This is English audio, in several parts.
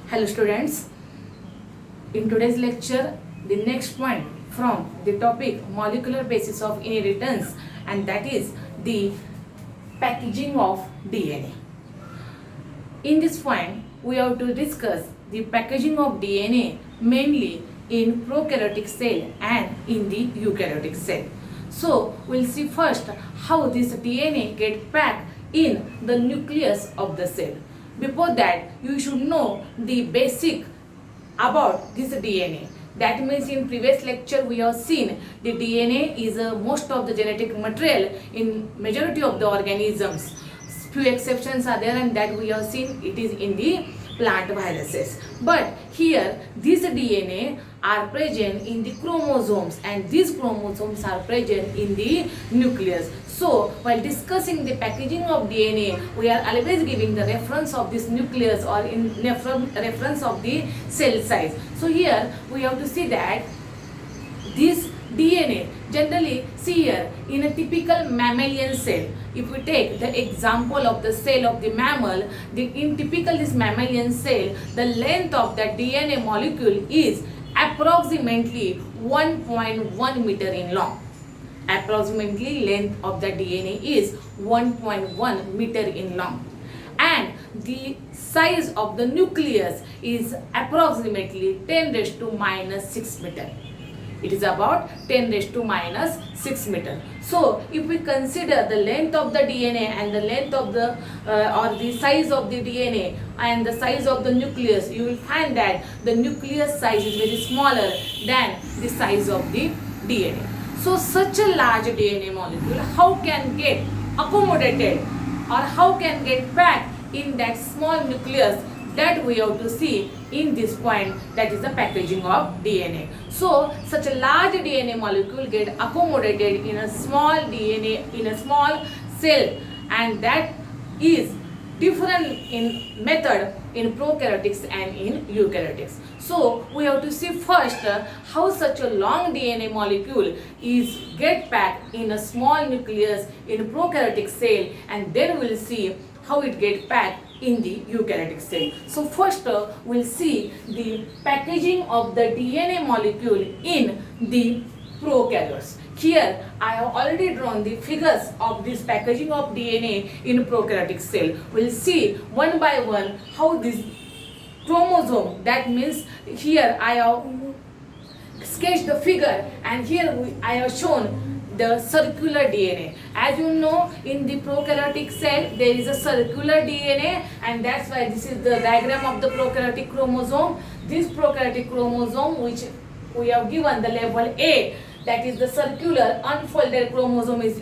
Hello students, in today's lecture the next point from the topic molecular basis of inheritance, and that is the packaging of DNA. In this point we have to discuss the packaging of DNA mainly in prokaryotic cell and in the eukaryotic cell. So we'll see first how this DNA get packed in the nucleus of the cell. Before that, you should know the basic about this DNA. That means in previous lecture we have seen the DNA is most of the genetic material in majority of the organisms. Few exceptions are there, and that we have seen it is in the plant viruses. But here this DNA are present in the chromosomes, and these chromosomes are present in the nucleus. So while discussing the packaging of DNA, we are always giving the reference of this nucleus or in reference of the cell size. So here we have to see that this DNA generally see here in a typical mammalian cell. If we take the example of the cell of the mammal, in typical this mammalian cell, the length of that DNA molecule is approximately 1.1 meter in long. Approximately length of the DNA is 1.1 meter in long, and the size of the nucleus is approximately 10 raised to minus 6 meter. It is about 10 raised to minus 6 meter. So if we consider the length of the DNA and the length of the or the size of the DNA and the size of the nucleus, you will find that the nucleus size is very smaller than the size of the DNA. So such a large DNA molecule, how can get accommodated or how can get packed in that small nucleus? That we have to see in this point, that is the packaging of DNA. So such a large DNA molecule get accommodated in a small DNA, in a small cell, and that is different in method in prokaryotics and in eukaryotics. So we have to see first how such a long DNA molecule is get packed in a small nucleus in prokaryotic cell, and then we'll see how it get packed in the eukaryotic cell. So first we'll see the packaging of the DNA molecule in the prokaryotes. Here I have already drawn the figures of this packaging of DNA in prokaryotic cell. We'll see one by one how this chromosome, that means here I have sketched the figure, and here I have shown the circular DNA. As you know, in the prokaryotic cell there is a circular DNA, and that's why this is the diagram of the prokaryotic chromosome. This prokaryotic chromosome, which we have given the label A, that is the circular unfolded chromosome, is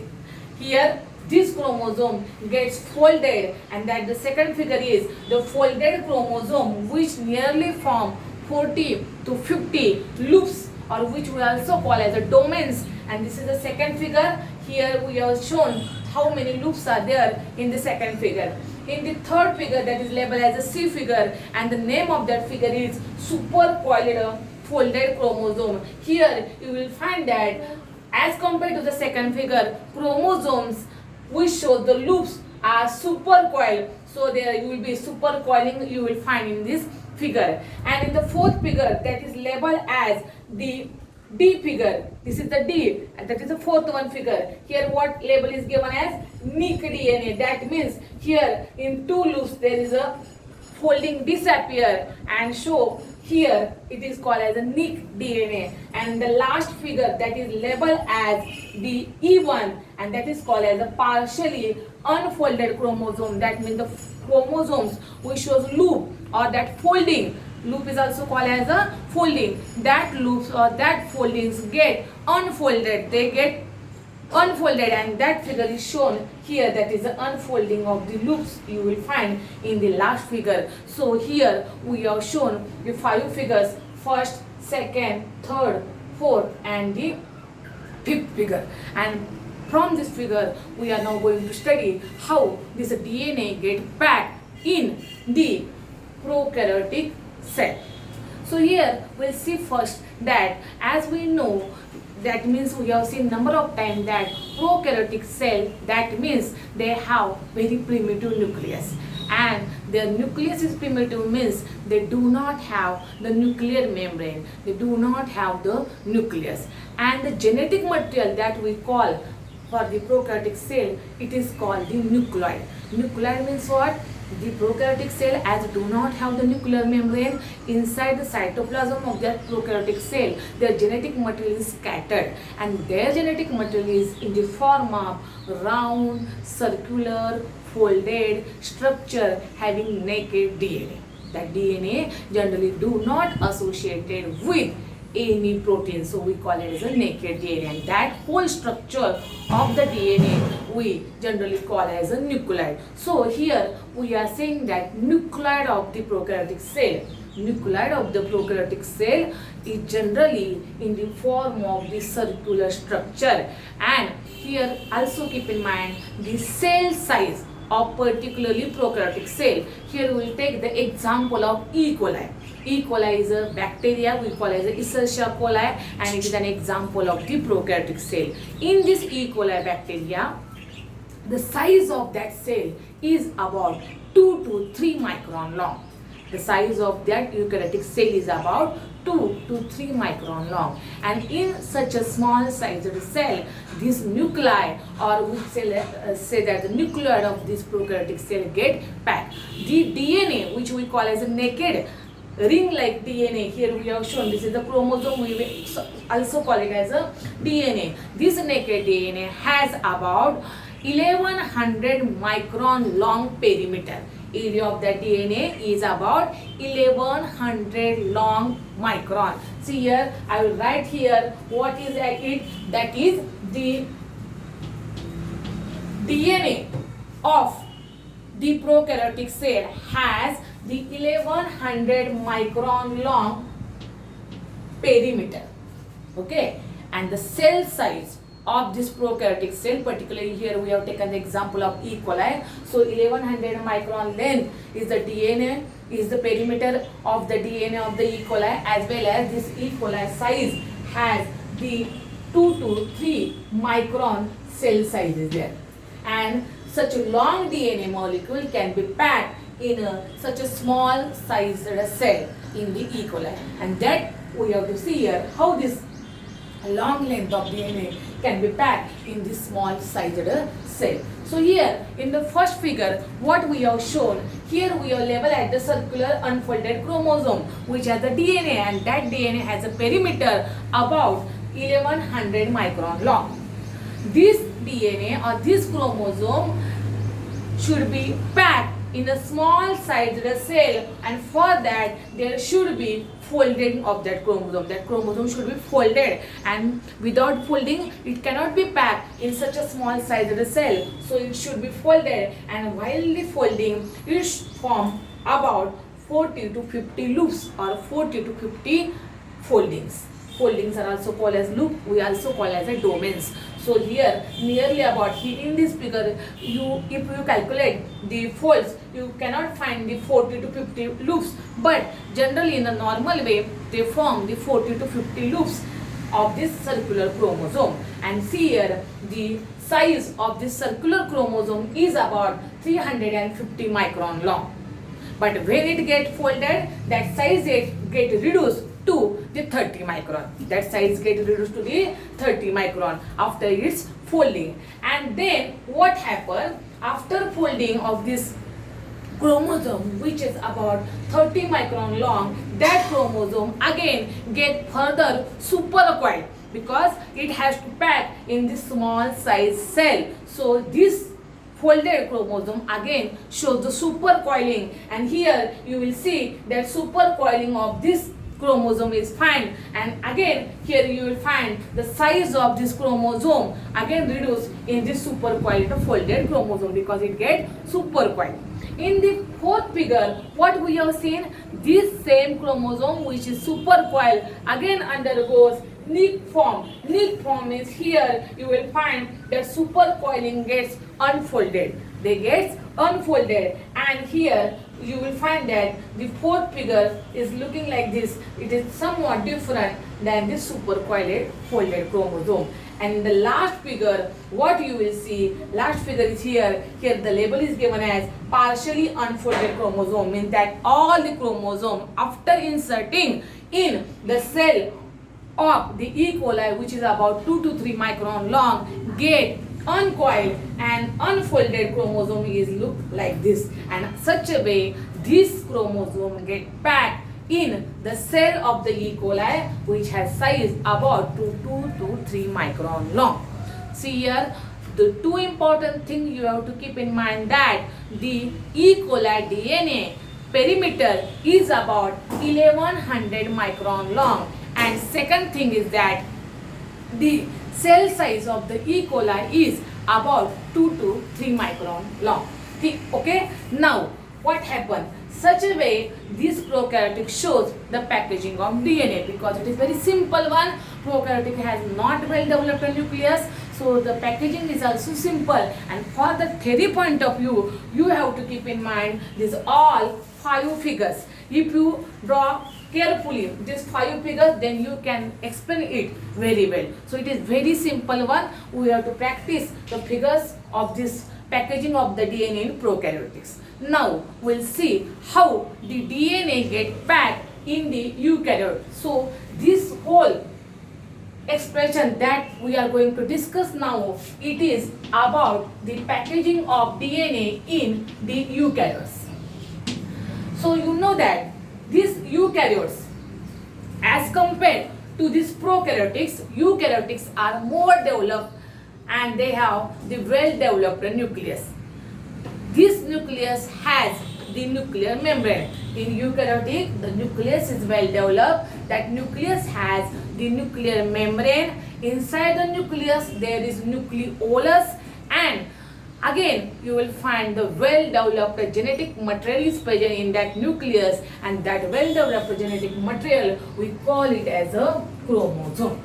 here. This chromosome gets folded, and that the second figure is the folded chromosome, which nearly form 40 to 50 loops, or which we also call as the domains. And this is the second figure. Here we have shown how many loops are there in the second figure. In the third figure, that is labeled as a C figure, and the name of that figure is supercoiled folded chromosome. Here you will find that as compared to the second figure, chromosomes which show the loops are supercoiled. So there you will be supercoiling, you will find in this figure. And in the fourth figure, that is labeled as the D figure. This is the D, and that is the fourth one figure. Here what label is given as nick DNA. That means here in two loops there is a folding disappear and show. Here it is called as a nick DNA. And the last figure, that is labeled as the E1, and that is called as a partially unfolded chromosome. That means the chromosomes which shows loop or that folding. Loop is also called as a folding. That loops or that foldings get unfolded. They get unfolded, and that figure is shown here. That is the unfolding of the loops you will find in the last figure. So here we have shown the 5 figures: first, second, third, fourth, and the fifth figure. And from this figure we are now going to study how this DNA get packed in the prokaryotic cell. So here we'll see first that, as we know, that means we have seen number of times that prokaryotic cell, that means they have very primitive nucleus. and their nucleus is primitive means they do not have the nuclear membrane, they do not have the nucleus. And the genetic material that we call for the prokaryotic cell, it is called the nucleoid. Nucleoid means what? The prokaryotic cell, as do not have the nuclear membrane, inside the cytoplasm of that prokaryotic cell, their genetic material is scattered, and their genetic material is in the form of round, circular, folded structure having naked DNA. That DNA generally do not associated with any protein, so we call it as a naked DNA, and that whole structure of the DNA we generally call as a nucleoid. So here we are saying that nucleoid of the prokaryotic cell is generally in the form of the circular structure. And here also keep in mind the cell size of particularly prokaryotic cell. Here we will take the example of E. coli. E. coli is a bacteria, we call it as Escherichia coli, and it is an example of the prokaryotic cell. In this E. coli bacteria, the size of that cell is about 2 to 3 micron long. The size of that eukaryotic cell is about 2 to 3 micron long, and in such a small sized cell, this nuclei, or we say that the nucleoid of this prokaryotic cell get packed. The DNA, which we call as a naked ring-like DNA, here we have shown this is the chromosome, we will also call it as a DNA. This naked DNA has about 1100 micron long perimeter. Area of that DNA is about 1100 long micron. See here, I will write here what is it. That is the DNA of the prokaryotic cell has the 1100 micron long perimeter. Okay, and the cell size of this prokaryotic cell, particularly here we have taken the example of E. coli. So 1100 micron length is the DNA, is the perimeter of the DNA of the E. coli, as well as this E. coli size has the 2 to 3 micron cell size is there. And such a long DNA molecule can be packed in such a small sized cell in the E. coli. And that we have to see here how this long length of DNA can be packed in this small sized cell. So here in the first figure, what we have shown, here we have labeled at the circular unfolded chromosome which has the DNA, and that DNA has a perimeter about 1100 micron long. This DNA or this chromosome should be packed in a small sized cell, and for that there should be folding of that chromosome. That chromosome should be folded, and without folding it cannot be packed in such a small sized cell. So it should be folded, and while the folding it form about 40 to 50 loops or 40 to 50 foldings. Foldings are also called as loop, we also call as a domains. So here nearly about in this figure, if you calculate the folds, you cannot find the 40 to 50 loops, but generally in a normal way they form the 40 to 50 loops of this circular chromosome. And see here the size of this circular chromosome is about 350 micron long. But when it gets folded, that size get reduced to the 30 micron. That size get reduced to the 30 micron after its folding. And then what happens after folding of this chromosome, which is about 30 micron long, that chromosome again get further supercoiled because it has to pack in this small size cell. So this folded chromosome again shows the supercoiling, and here you will see that supercoiling of this chromosome is found, and again here you will find the size of this chromosome again reduced in this supercoiled folded chromosome because it gets supercoiled. In the fourth figure, what we have seen, this same chromosome which is supercoiled again undergoes nick form. Nick form is here you will find that supercoiling gets unfolded. They get unfolded, and here you will find that the fourth figure is looking like this. It is somewhat different than the supercoiled folded chromosome. And the last figure, what you will see, last figure is here. Here the label is given as partially unfolded chromosome, means that all the chromosome after inserting in the cell of the E. coli, which is about 2 to 3 micron long, get uncoiled and unfolded chromosome is look like this, and such a way this chromosome get packed in the cell of the E. coli, which has size about 2 to 3 micron long. See here, the two important things you have to keep in mind, that the E. coli DNA perimeter is about 1100 micron long, and second thing is that the cell size of the E. coli is about 2 to 3 micron long. Okay, now what happened? Such a way this prokaryotic shows the packaging of DNA, because it is very simple one. Prokaryotic has not well developed nucleus, so the packaging is also simple. And for the theory point of view, you have to keep in mind these all 5 figures. If you draw carefully these 5 figures, then you can explain it very well. So it is very simple one. We have to practice the figures of this packaging of the DNA in prokaryotics. Now we'll see how the DNA get packed in the eukaryote. So this whole expression that we are going to discuss now, it is about the packaging of DNA in the eukaryotes. So you know that these eukaryotes, as compared to these eukaryotics are more developed and they have the well developed nucleus. This nucleus has the nuclear membrane. In eukaryotic, the nucleus is well developed. That nucleus has the nuclear membrane. Inside the nucleus, there is nucleolus, and again you will find the well developed genetic material is present in that nucleus, and that well developed genetic material we call it as a chromosome.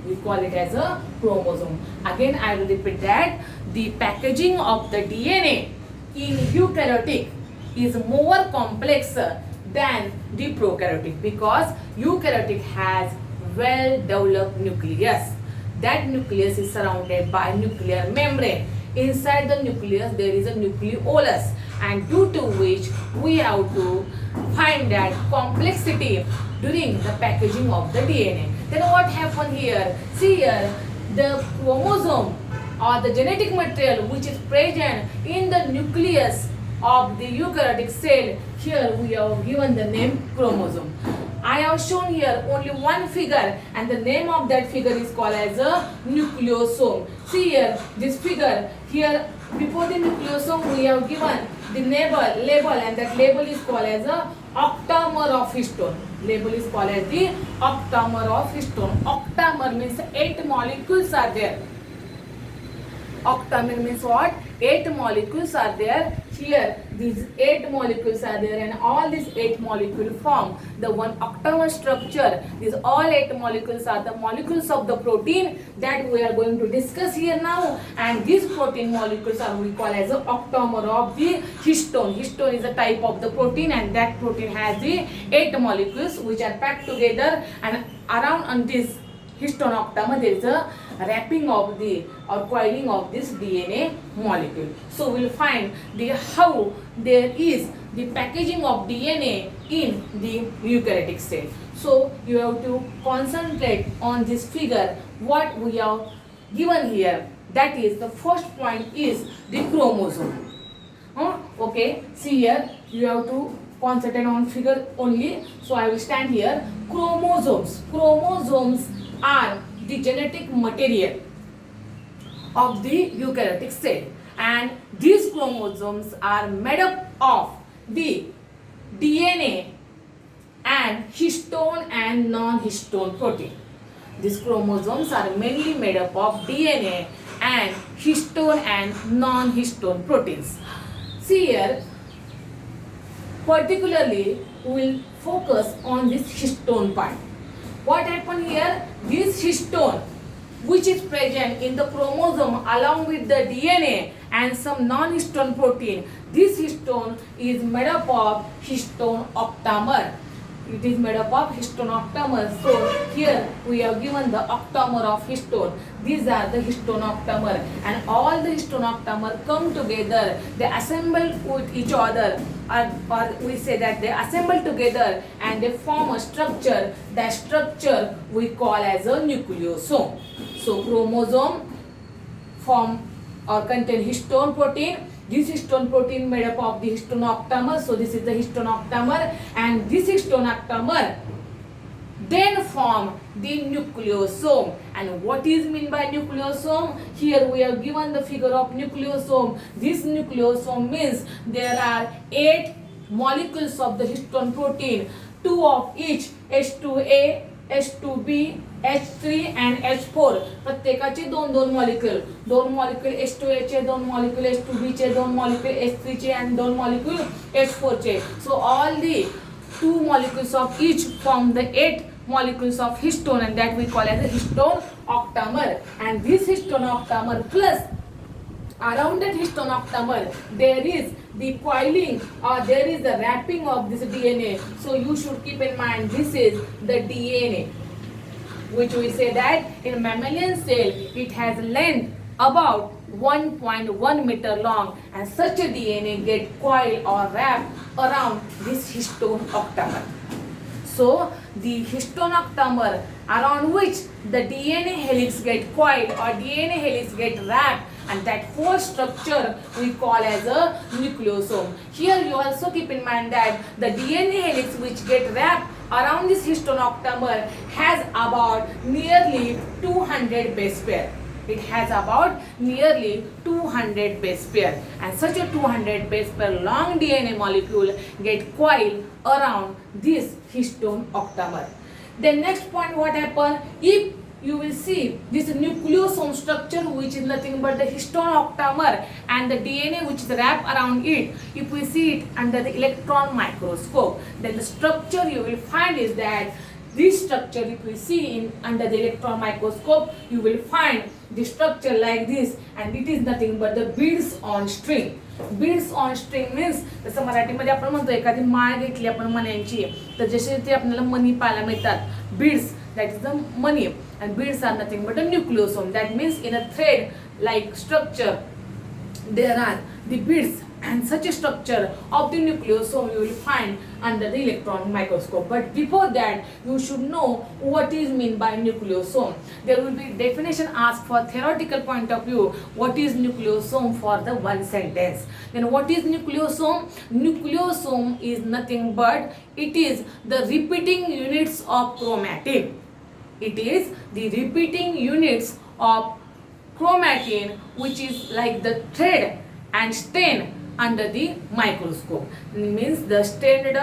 We call it as a chromosome. Again I will repeat that the packaging of the DNA in eukaryotic is more complex than the prokaryotic, because eukaryotic has well developed nucleus. That nucleus is surrounded by nuclear membrane. Inside the nucleus there is a nucleolus, and due to which we have to find that complexity during the packaging of the DNA. Then what happened here? See here, the chromosome or the genetic material which is present in the nucleus of the eukaryotic cell, here we have given the name chromosome. I have shown here only one figure, and the name of that figure is called as a nucleosome. See here, this figure here, before the nucleosome we have given the label, and that label is called as a octamer of histone. Label is called as the octamer of histone. Octamer means 8 molecules are there. Octamer means what? 8 molecules are there. Here these 8 molecules are there, and all these 8 molecules form the one octamer structure. These all 8 molecules are the molecules of the protein that we are going to discuss here now, and these protein molecules are we call as a octamer of the histone. Histone is a type of the protein, and that protein has the 8 molecules which are packed together, and around on this histone octamer there is a wrapping of the or coiling of this DNA molecule. So we will find the how there is the packaging of DNA in the eukaryotic cell. So you have to concentrate on this figure what we have given here. That is, the first point is the chromosome. Okay, see here, you have to concentrate on figure only. So I will stand here. Chromosomes are the genetic material of the eukaryotic cell, and these chromosomes are made up of the DNA and histone and non-histone protein. These chromosomes are mainly made up of DNA and histone and non-histone proteins. See here, particularly we will focus on this histone part. What happened here? This histone, which is present in the chromosome along with the DNA and some non-histone protein, this histone is made up of histone octamer. it is made up of histone octamer. So here we have given the octamer of histone. These are the histone octamer, and all the histone octamer come together, they assemble with each other, or we say that they assemble together and they form a structure. That structure we call as a nucleosome. So chromosome form or contain histone protein. This histone protein made up of the histone octamer. So this is the histone octamer, and this histone octamer then form the nucleosome. And what is meant by nucleosome? Here we have given the figure of nucleosome. This nucleosome means there are 8 molecules of the histone protein, 2 of each, H2A, H2B, H3 and H4. प्रत्येकाचे दोन molecule, H2A चे, 2 molecule H2B चे, 2 molecule H3 चे and 2 molecule H4 चे. So all the 2 molecules of each form the 8 molecules of histone, and that we call as a histone octamer. And this histone octamer plus around that histone octamer there is the coiling, or there is the wrapping of this DNA. So you should keep in mind, this is the DNA, which we say that in mammalian cell it has length about 1.1 meter long, and such a DNA get coiled or wrapped around this histone octamer. So the histone octamer around which the DNA helix get coiled or DNA helix get wrapped, and that whole structure we call as a nucleosome. Here you also keep in mind that the DNA helix which get wrapped around this histone octamer has about nearly 200 base pair. It has about nearly 200 base pair, and such a 200 base pair long DNA molecule get coiled around this histone octamer. Then next point, what happen if you will see this nucleosome structure, which is nothing but the histone octamer and the DNA which is wrapped around it. If we see it under the electron microscope, then the structure you will find is that this structure, if we see in under the electron microscope, you will find the structure like this, and it is nothing but the beads on string. Beads on string means, जसं मराठीमध्ये आपण म्हणतो एखादी माळ घेतली आपण मण्यांची, तर जसे ते आपल्याला मणी पाहायला मिळतात, beads, that is the money, and beads are nothing but a nucleosome. That means in a thread like structure there are the beads, and such a structure of the nucleosome you will find under the electron microscope. But before that, you should know what is meant by nucleosome. There will be definition asked for theoretical point of view. What is nucleosome for the one sentence? Then what is nucleosome? Nucleosome is nothing but it is the repeating units of chromatin. It is the repeating units of chromatin, which is like the thread and stain under the microscope. It means the stained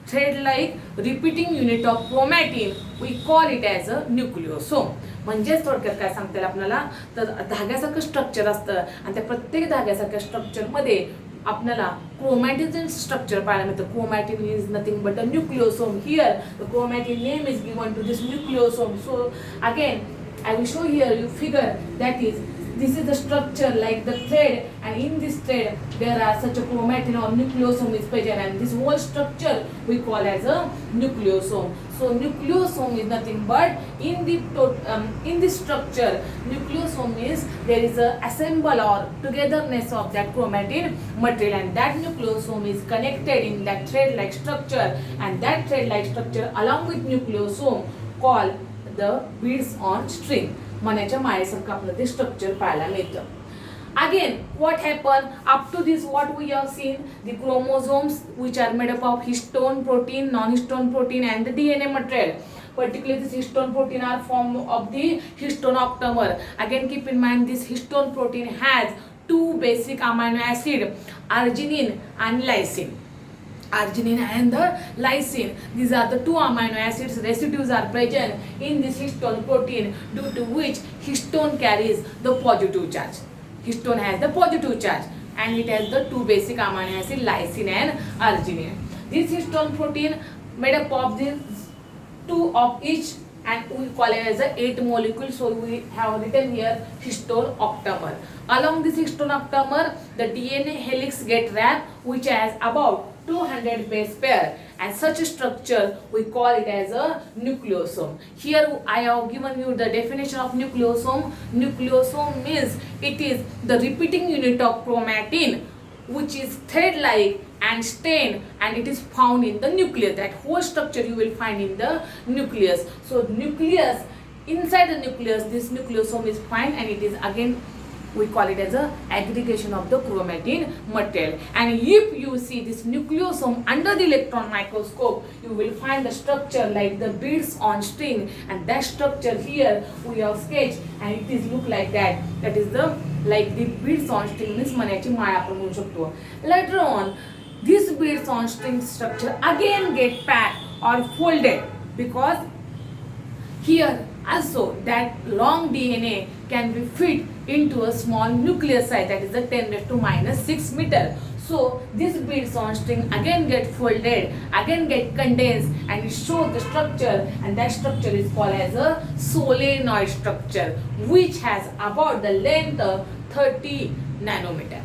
thread like repeating unit of chromatin, we call it as a nucleosome. म्हणजेच थोडक्यात काय सांगता येईल आपल्याला, तर धाग्यासारखं structure असतं, आणि त्या प्रत्येक धाग्यासारख्या स्ट्रक्चरमध्ये आपल्याला क्रोमॅटिनचं स्ट्रक्चर पाहायला मिळतं. Chromatin is nothing but a nucleosome. Here the chromatin name is given to this nucleosome. So again I will show here you figure, that is, this is the structure like the thread, and in this thread there are such a chromatin or nucleosome is present, and this whole structure we call as a nucleosome. So nucleosome is nothing but in this structure, nucleosome means there is a assemble or togetherness of that chromatin material, and that nucleosome is connected in that thread like structure, and that thread like structure along with nucleosome called the beads on string. मण्याच्या माळेसारखं आपलं ते structure पाहायला मिळतं. Again, what happened up to this? What we have seen, the chromosomes which are made up of histone protein, non-histone protein, and the DNA material. Particularly, this histone protein are form of the histone octamer. Again, keep in mind this histone protein has 2 basic amino acid, arginine and lysine. Arginine and the lysine, these are the 2 amino acids residues are present in this histone protein, due to which histone carries the positive charge. Histone has the positive charge, and it has the 2 basic amino acid, lysine and arginine. This histone protein made up of these 2 of each, and we call it as a 8 molecule. So we have written here histone octamer. Along this histone octamer, the DNA helix get wrapped, which has about 200 base pair, and such a structure we call it as a nucleosome. Here I have given you the definition of nucleosome. Nucleosome means it is the repeating unit of chromatin which is thread-like and stained, and it is found in the nucleus. That whole structure you will find in the nucleus. So nucleus, inside the nucleus, this nucleosome is found, and it is again we call it as a aggregation of the chromatin material. And if you see this nucleosome under the electron microscope, you will find the structure like the beads on string, and that structure here we have sketched, and it is look like that. That is the like the beads on string means मण्याची माळ आपण म्हणू शकतो. Later on, this beads on string structure again get packed or folded, because here also that long DNA can be fit into a small nucleoside, that is the 10 raised to minus 6 meter. So this beads on string again get folded, again get condensed, and it shows the structure, and that structure is called as a solenoid structure, which has about the length of 30 nanometer,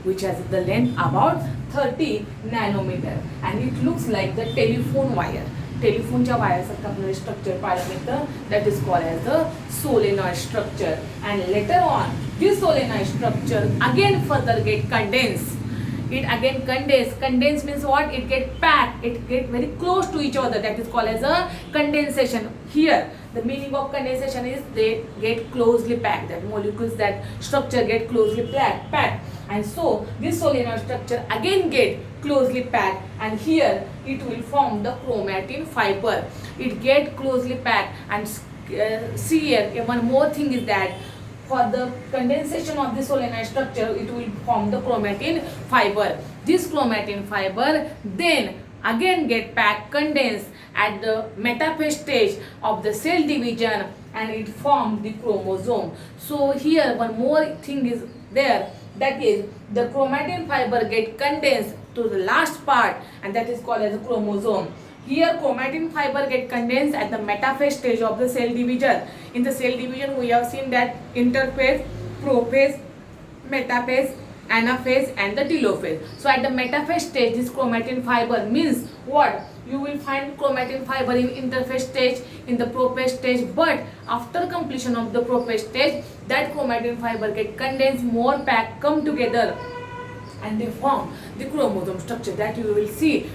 which has the length about 30 nanometer, and it looks like the telephone wire. टेलिफोनच्या वायरसारखं आपल्याला structure पाहायला मिळतं. That is called as the solenoid structure. And later on this solenoid structure again further get condense. It again condense means what? It get packed, it get very close to each other. That is called as a condensation. Here the meaning of condensation is they get closely packed, that molecules, that structure get closely packed, and so this solenoid structure again get closely packed, and here it will form the chromatin fiber. It get closely packed, and see here one more thing is that for the condensation of the solenoid structure, it will form the chromatin fiber. This chromatin fiber then again get packed, condensed at the metaphase stage of the cell division, and it forms the chromosome. So here one more thing is there, that is the chromatin fiber get condensed to the last part, and that is called as a chromosome. Here chromatin fiber get condensed at the metaphase stage of the cell division. In the cell division we have seen that interphase, prophase, metaphase, anaphase and the telophase. So at the metaphase stage this chromatin fiber means what? You will find chromatin fiber in interphase stage, in the prophase stage, but after completion of the prophase stage that chromatin fiber get condensed, more packed, come together, and they form the chromosome structure that you will see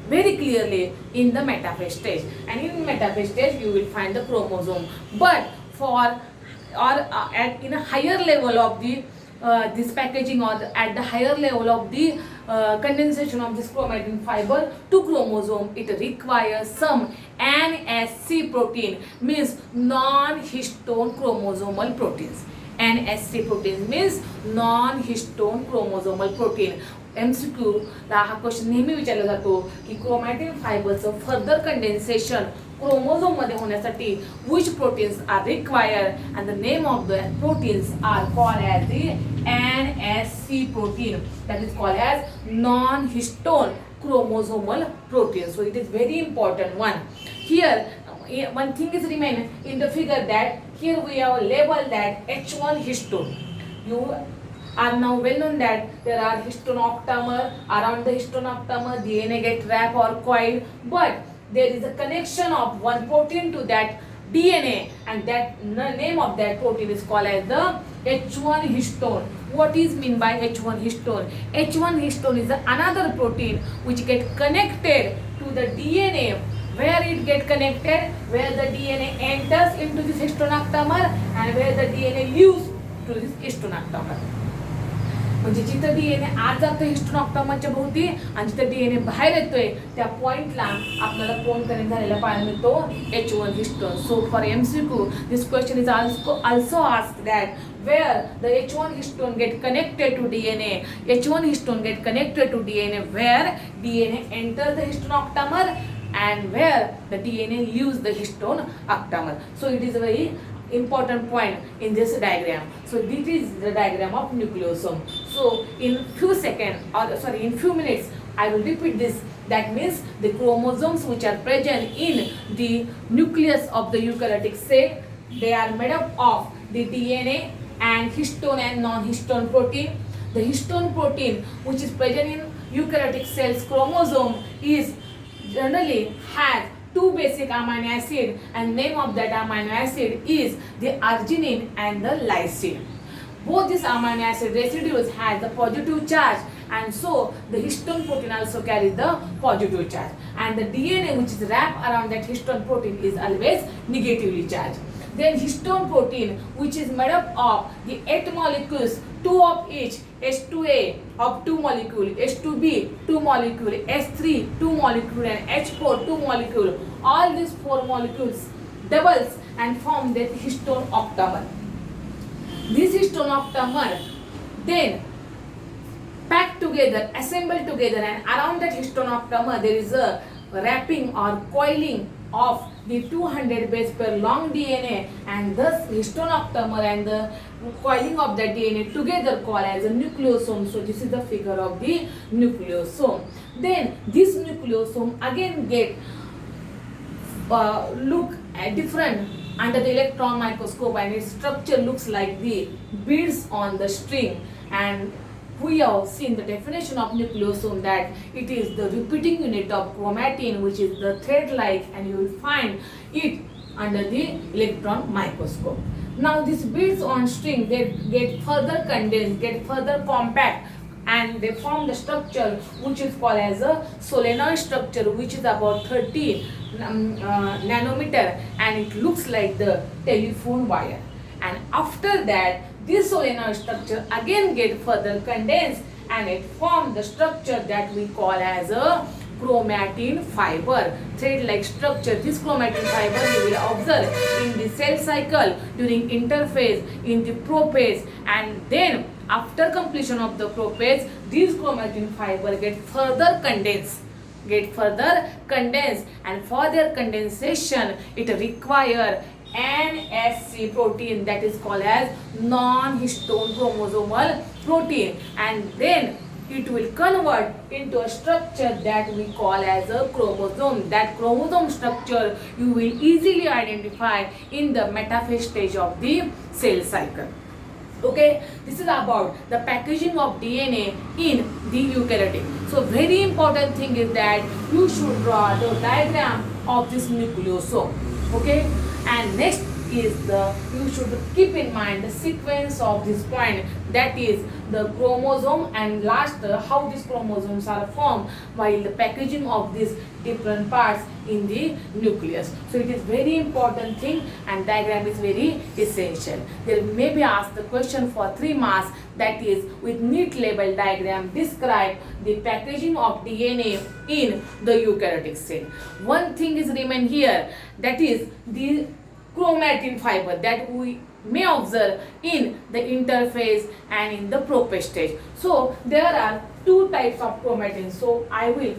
very clearly in the metaphase stage. And in metaphase stage you will find the chromosome. But for at in a higher level of the this packaging, or at the higher level of the condensation of this chromatin fiber to chromosome, it requires some NSC protein, means non-histone chromosomal proteins. NSC protein means non-histone chromosomal protein. MCQ ला हा question नेहमी विचारला जातो की chromatin फायबरचं further condensation chromosome मध्ये होण्यासाठी which proteins are required, and the name of the proteins are called as the NSC protein, that is called as non-histone chromosomal protein. So it is very important one. Here one thing is remain in the figure, that here we have labeled that H1 histone. You are now well known that there are histone octamer. Around the histone octamer DNA get wrapped or coiled, but there is a connection of one protein to that DNA, and that name of that protein is called as the H1 histone. What is mean by H1 histone? H1 histone is another protein which get connected to the DNA. Where it get connected? Where the DNA enters into this histone octamer, and where the DNA leaves to this histone octamer. म्हणजे जिथं DNA आत जातो histone ऑक्टामरच्या भोवती, आणि जिथं DNA बाहेर येतोय त्या पॉइंटला आपल्याला कोण कनेक्ट झालेला पाहायला मिळतो? H1 histone. So for MCQ this question is also asked that where the H1 histone get connected to DNA. H1 histone get connected to DNA where DNA enters the histone octamer, and where the DNA leaves the histone octamer. So it is a very important point in this diagram. So this is the diagram of nucleosome. So in few seconds, or sorry, in few minutes, I will repeat this. That means the chromosomes which are present in the nucleus of the eukaryotic cell, they are made up of the DNA and histone and non-histone protein. The histone protein which is present in eukaryotic cells chromosome is generally has two basic amino acid, and name of that amino acid is the arginine and the lysine. Both these amino acid residues has the positive charge, and so the histone protein also carries the positive charge, and the DNA which is wrapped around that histone protein is always negatively charged. Then histone protein, which is made up of the 8 molecules, 2 of each, H2A of 2 molecule, H2B 2 molecule, H3 2 molecule, and H4 2 molecule. All these 4 molecules doubles and form the histone octamer. This histone octamer then packed together, assembled together, and around that histone octamer there is a wrapping or coiling of the 200 base pair long DNA, and thus histone octamer and the coiling of that DNA together called as a nucleosome. So this is the figure of the nucleosome. Then this nucleosome again get look different under the electron microscope, and its structure looks like the beads on the string. And we have seen the definition of nucleosome, that it is the repeating unit of chromatin, which is the thread-like, and you will find it under the electron microscope. Now these beads on string, they get further condensed, get further compact, and they form the structure which is called as a solenoid structure, which is about 30 nanometer, and it looks like the telephone wire. And after that, this solenoid structure again get further condensed, and it forms the structure that we call as a chromatin fiber, thread-like structure. This chromatin fiber you will observe in the cell cycle during interphase, in the prophase, and then after completion of the prophase, these chromatin fiber get further condensed, and for their condensation it require NSC protein, that is called as non-histone chromosomal protein, and then it will convert into a structure that we call as a chromosome. That chromosome structure you will easily identify in the metaphase stage of the cell cycle. Okay, this is about the packaging of DNA in the eukaryotic. So very important thing is that you should draw the diagram of this nucleosome. Okay, and next is you should keep in mind the sequence of this point, that is the chromosome, and last how these chromosomes are formed while the packaging of these different parts in the nucleus. So it is very important thing, and diagram is very essential. There may be asked the question for 3 marks, that is with neat label diagram describe the packaging of DNA in the eukaryotic cell. One thing is remain here, that is the chromatin fiber that we may observe in the interphase and in the prophase stage. So there are 2 types of chromatin. So I will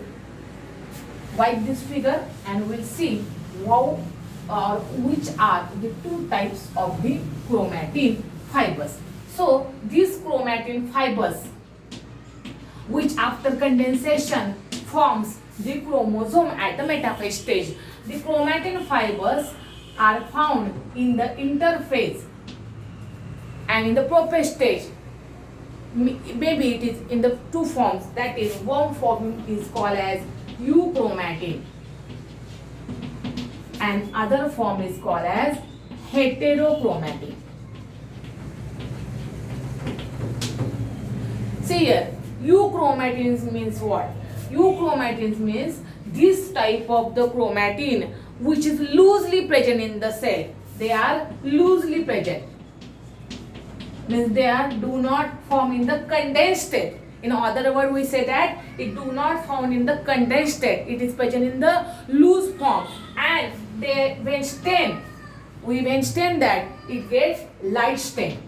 wipe this figure and we'll see which are the 2 types of the chromatin fibers. So these chromatin fibers, which after condensation forms the chromosome at the metaphase stage. The chromatin fibers are found in the interphase and in the prophase stage. Maybe it is in the 2 forms, that is one form is called as euchromatin and other form is called as heterochromatin. See here, euchromatin means what? Euchromatin means this type of the chromatin which is loosely present in the cell. They are loosely present, means they do not form in the condensed state. In other words, we say that it do not found in the condensed state. It is present in the loose form, and they when stained, when stained that it gets light stain.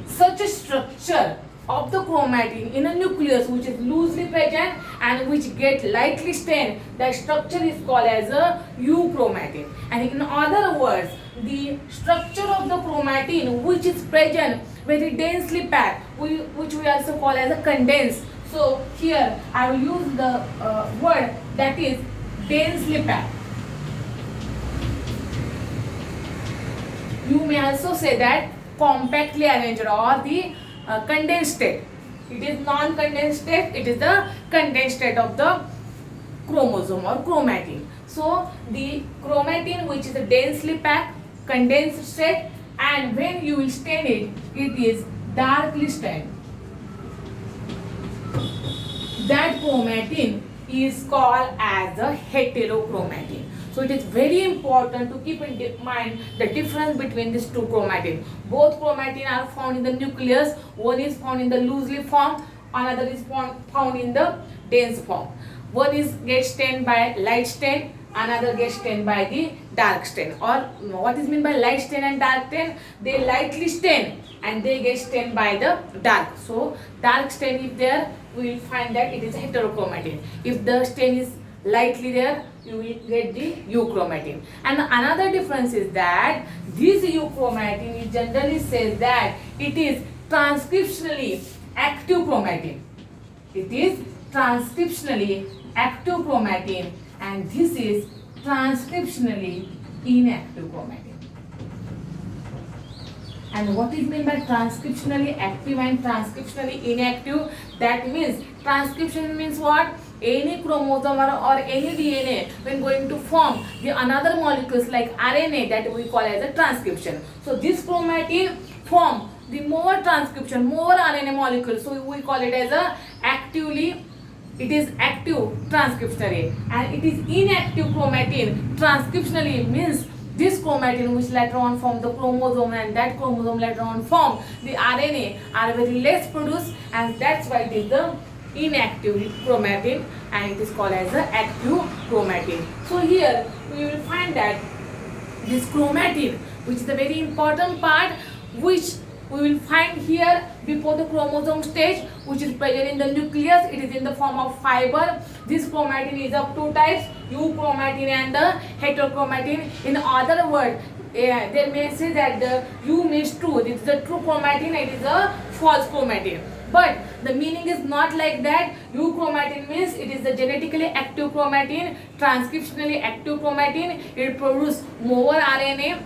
Such a structure of the chromatin in a nucleus which is loosely present and which get lightly stained, that structure is called as a euchromatin. And in other words, the structure of the chromatin which is present very densely packed, which we also call as a condensed. So here I will use the word that is densely packed. You may also say that compactly arranged or the condensed state. it is non-condensed state, it is the condensed state of the chromosome or chromatin. So the chromatin, which is a densely packed condensed state, and when you will stain it, it is darkly stained. That chromatin is called as a heterochromatin. So it is very important to keep in mind the difference between these two chromatin. Both chromatin are found in the nucleus. One is found in the loosely form, another is found in the dense form. One is gets stained by light stain, another gets stained by the dark stain. Or what is meant by light stain and dark stain? They lightly stain and they get stained by the dark. So dark stain if there, we will find that it is heterochromatin. If the stain is lightly there, you will get the euchromatin. And another difference is that this euchromatin, it generally says that it is transcriptionally active chromatin. It is transcriptionally active chromatin, and this is transcriptionally inactive chromatin. And what is meant by transcriptionally active and transcriptionally inactive? That means transcription means what? Any chromosome or any DNA when going to form the another molecules like RNA, that we call as a transcription. So this chromatin form the more transcription, more RNA molecules. So we call it as a actively. It is active transcriptionally, and it is inactive chromatin transcriptionally means this chromatin which later on form the chromosome, and that chromosome later on form the RNA are very less produced, and that's why it is the inactive chromatin and it is called as the active chromatin. So here we will find that this chromatin, which is a very important part, which we will find here before the chromosome stage, which is present in the nucleus. It is in the form of fiber. This chromatin is of two types, euchromatin and the heterochromatin. In other words, they may say that the U means true. This is the true chromatin, it is a false chromatin. But the meaning is not like that. Euchromatin means it is the genetically active chromatin, transcriptionally active chromatin. It produces more RNA.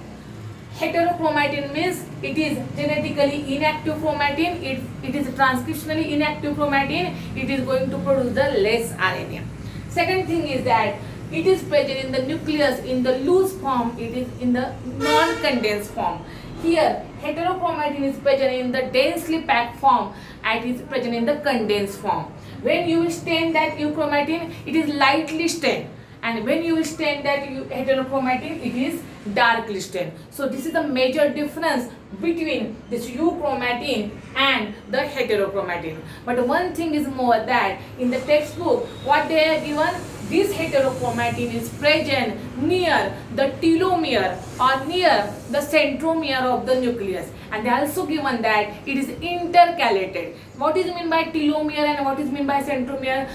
Heterochromatin means it is genetically inactive chromatin. It is transcriptionally inactive chromatin. It is going to produce the less RNA. Second thing is that it is present in the nucleus in the loose form. It is in the non-condensed form. Here, heterochromatin is present in the densely packed form and it is present in the condensed form. When you stain that euchromatin, it is lightly stained. And when you stain that heterochromatin, it is darkly stained. So this is the major difference between this euchromatin and the heterochromatin. But one thing is more that in the textbook, what they have given, this heterochromatin is present near the telomere or near the centromere of the nucleus. And they also given that it is intercalated. What is meant by telomere and what is meant by centromere?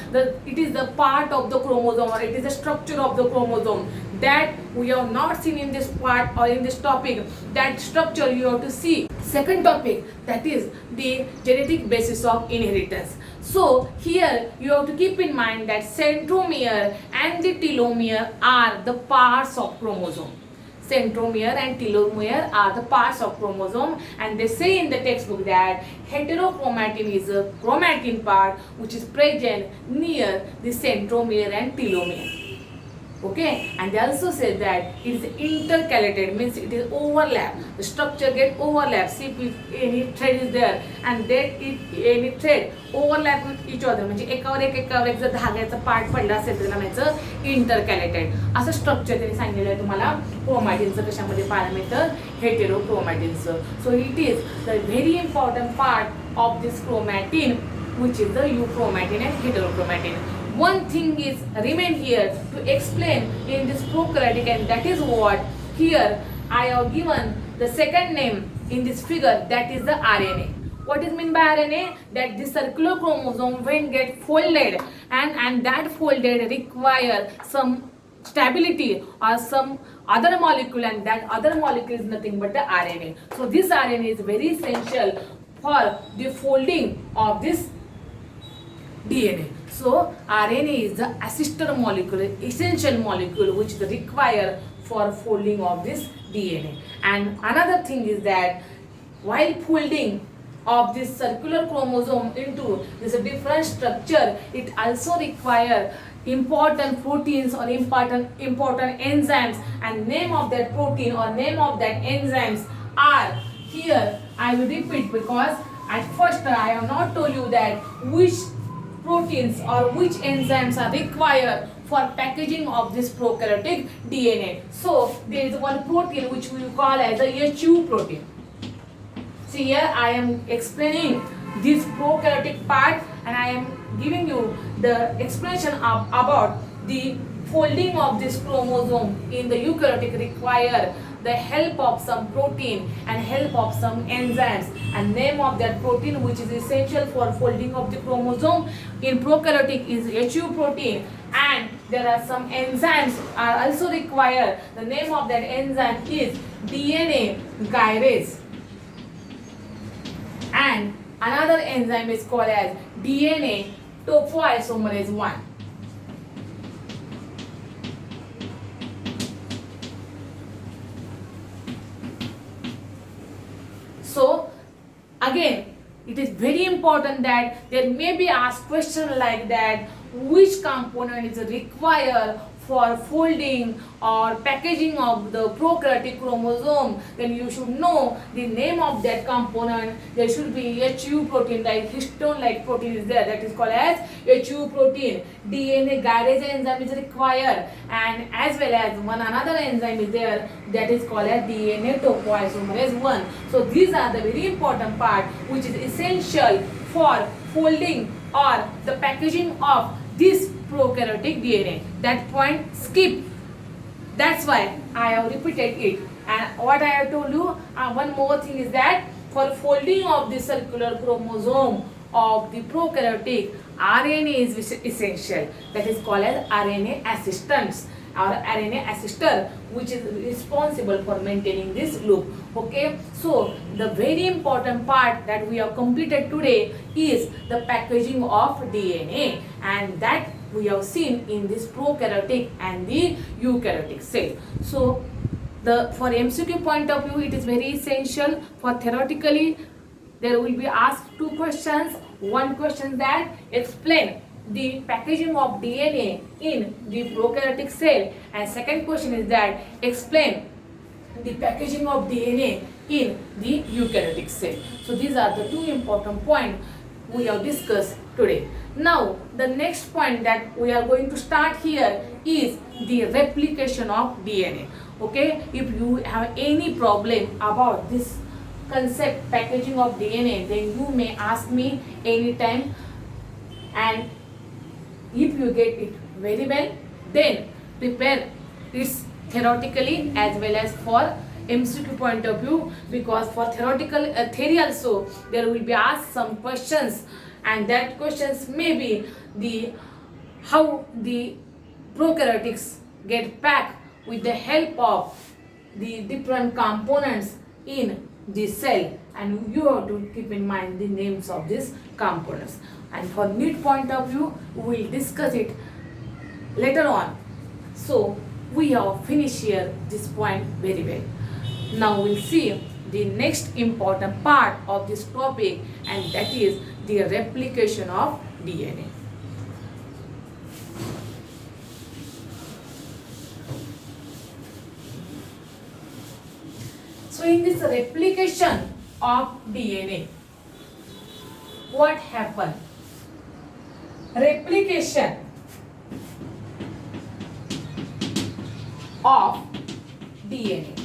It is the part of the chromosome, or it is the structure of the chromosome that we have not seen in this part or in this topic. That structure you have to see. Second topic, that is the genetic basis of inheritance. So here you have to keep in mind that centromere and the telomere are the parts of chromosome. Centromere and telomere are the parts of chromosome, and they say in the textbook that heterochromatin is a chromatin part which is present near the centromere and telomere. Okay, and they also say that it is intercalated, means it is overlap. The structure get overlap. See if any thread is there and that any thread overlap with each other. म्हणजे एकावर एक जर धाग्याचा part पडला असेल तर म्हणायचं इंटरकॅलेटेड असं structure त्यांनी सांगितलेलं आहे तुम्हाला क्रोमॅटिनचं कशामध्ये पाहायला मिळतं हेटेरोक्रोमॅटिनचं. So it is the very important part of this chromatin which is the euchromatin and heterochromatin. One thing is remain here to explain in this prokaryotic, and that is what here I have given the second name in this figure, that is the RNA. What is meant by RNA? That the circular chromosome when get folded and that folded require some stability or some other molecule, and that other molecule is nothing but the RNA. So this RNA is very essential for the folding of this DNA. So RNA is the assister molecule, essential molecule which is required for folding of this DNA. And another thing is that while folding of this circular chromosome into this different structure, it also require important proteins or important enzymes, and name of that protein or name of that enzymes are here. I will repeat because at first I have not told you that which proteins or which enzymes are required for packaging of this prokaryotic DNA. So there is one protein which we call as a HU protein. See here I am explaining this prokaryotic part, and I am giving you the explanation about the folding of this chromosome in the eukaryotic require the help of some protein and help of some enzymes, and name of that protein which is essential for folding of the chromosome in prokaryotic is HU protein, and there are some enzymes are also required. The name of that enzyme is DNA gyrase, and another enzyme is called as DNA topoisomerase 1. So again, it is very important that there may be asked question like that, which component is required for folding or packaging of the prokaryotic chromosome, then you should know the name of that component. There should be HU protein, like histone-like protein is there, that is called as HU protein. DNA gyrase enzyme is required, and as well as one another enzyme is there that is called as DNA topoisomerase 1. So these are the very important part which is essential for folding or the packaging of this prokaryotic DNA. That point skip. That's why I have repeated it. And what I have told you, one more thing is that for folding of the circular chromosome of the prokaryotic, RNA is essential. That is called as RNA assistance or RNA assister, which is responsible for maintaining this loop. Okay, so the very important part that we have completed today is the packaging of DNA, and that we have seen in this prokaryotic and the eukaryotic cell. So for MCQ point of view, it is very essential. For theoretically, there will be asked two questions. One question that explain the packaging of DNA in the prokaryotic cell, and second question is that explain the packaging of DNA in the eukaryotic cell. So these are the two important points we have discussed today. Now the next point that we are going to start here is the replication of DNA. Okay, if you have any problem about this concept packaging of DNA, then you may ask me anytime, and if you get it very well, then prepare it theoretically as well as for MCQ point of view, because for theoretical theory also there will be asked some questions, and that questions may be the how the prokaryotics get packed with the help of the different components in the cell, and you have to keep in mind the names of these components. And for NEET point of view, we will discuss it later on. So we have finished here this point very well. Now we'll see the next important part of this topic, and that is the replication of DNA. So in this replication of DNA, what happened? Replication of DNA.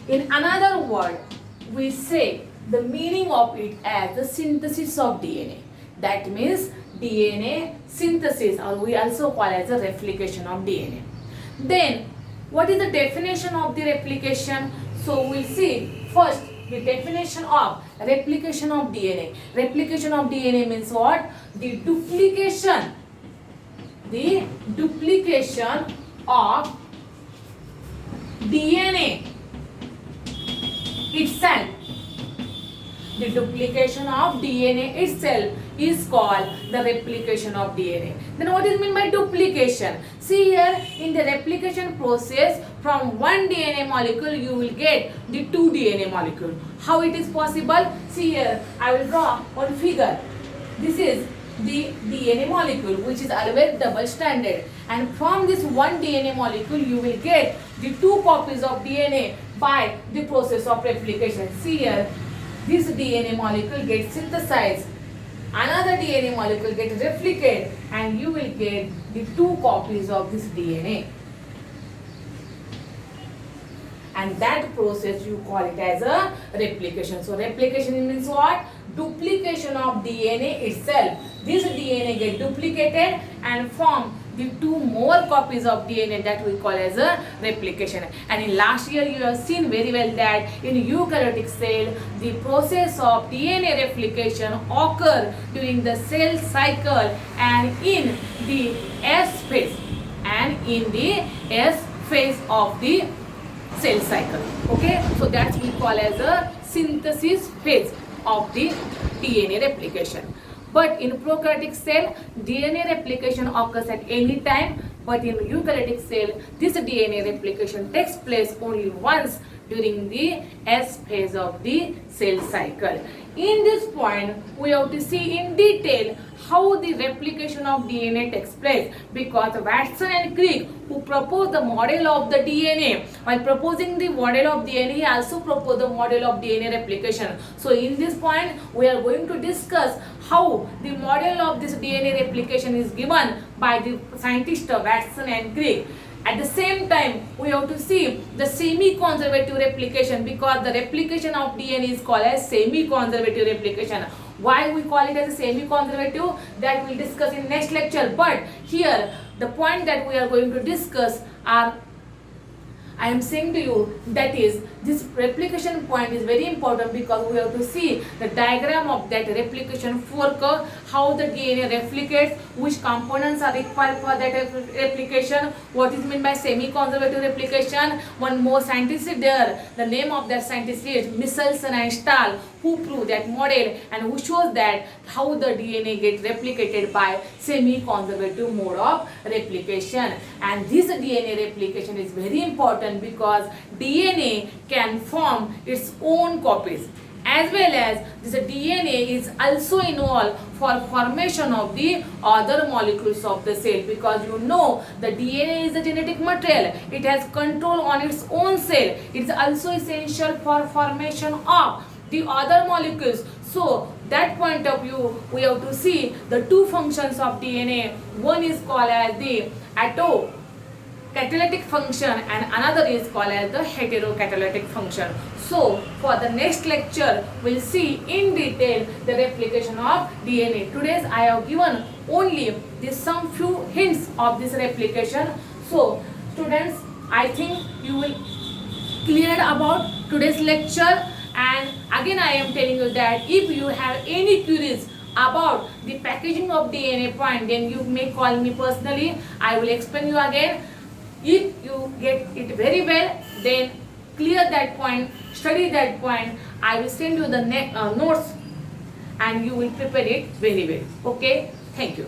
In another word, we say the meaning of it as the synthesis of DNA. That means DNA synthesis, or we also call it as a replication of DNA. Then, what is the definition of the replication? So we'll see first the definition of replication of DNA. Replication of DNA means what? The duplication of DNA itself. The duplication of DNA itself is called the replication of DNA. Then what is meant by duplication? See here, in the replication process, from one DNA molecule you will get the two DNA molecule. How it is possible? See here, I will draw one figure. This is the DNA molecule, which is always double stranded, and from this one DNA molecule you will get the two copies of DNA by the process of replication. See here, this DNA molecule gets synthesized, another DNA molecule gets replicated, and you will get the two copies of this DNA. And that process you call it as a replication. So replication means what? Duplication of DNA itself. This DNA get duplicated and form the two more copies of DNA, that we call as a replication. And in last year you have seen very well that in eukaryotic cell the process of DNA replication occur during the cell cycle and in the S phase of the cell cycle. Okay, so that we call as a synthesis phase of the DNA replication. But in prokaryotic cell, DNA replication occurs at any time, but in eukaryotic cell, this DNA replication takes place only once during the S phase of the cell cycle. In this point, we have to see in detail how the replication of DNA takes place, because Watson and Crick, who proposed the model of the DNA, while proposing the model of DNA, he also proposed the model of DNA replication. So in this point, we are going to discuss how the model of this DNA replication is given by the scientists Watson and Crick. At the same time, we have to see the semi-conservative replication, because the replication of DNA is called as semi-conservative replication. Why we call it as a semi-conservative, that we'll discuss in next lecture. But here, the point that we are going to discuss are, I am saying to you, that is, this replication point is very important, because we have to see the diagram of that replication fork, how the DNA replicates, which components are required for that replication, what is meant by semi-conservative replication. One more scientist is there, the name of that scientist is Michelson and Stahl, who proved that model and who shows that how the DNA gets replicated by semi-conservative mode of replication. And this DNA replication is very important, because DNA can form its own copies, as well as this DNA is also involved for formation of the other molecules of the cell, because you know the DNA is a genetic material, it has control on its own cell, it is also essential for formation of the other molecules. So that point of view, we have to see the two functions of DNA. One is called as the catalytic function and another is called as the heterocatalytic function. So for the next lecture, we'll see in detail the replication of DNA. Today I have given only some few hints of this replication. So students, I think you will clear about today's lecture. And again I am telling you that if you have any queries about the packaging of DNA point, then you may call me personally. I will explain you again. If you get it very well, then clear that point, study that point. I will send you the notes and you will prepare it very well. Okay, thank you.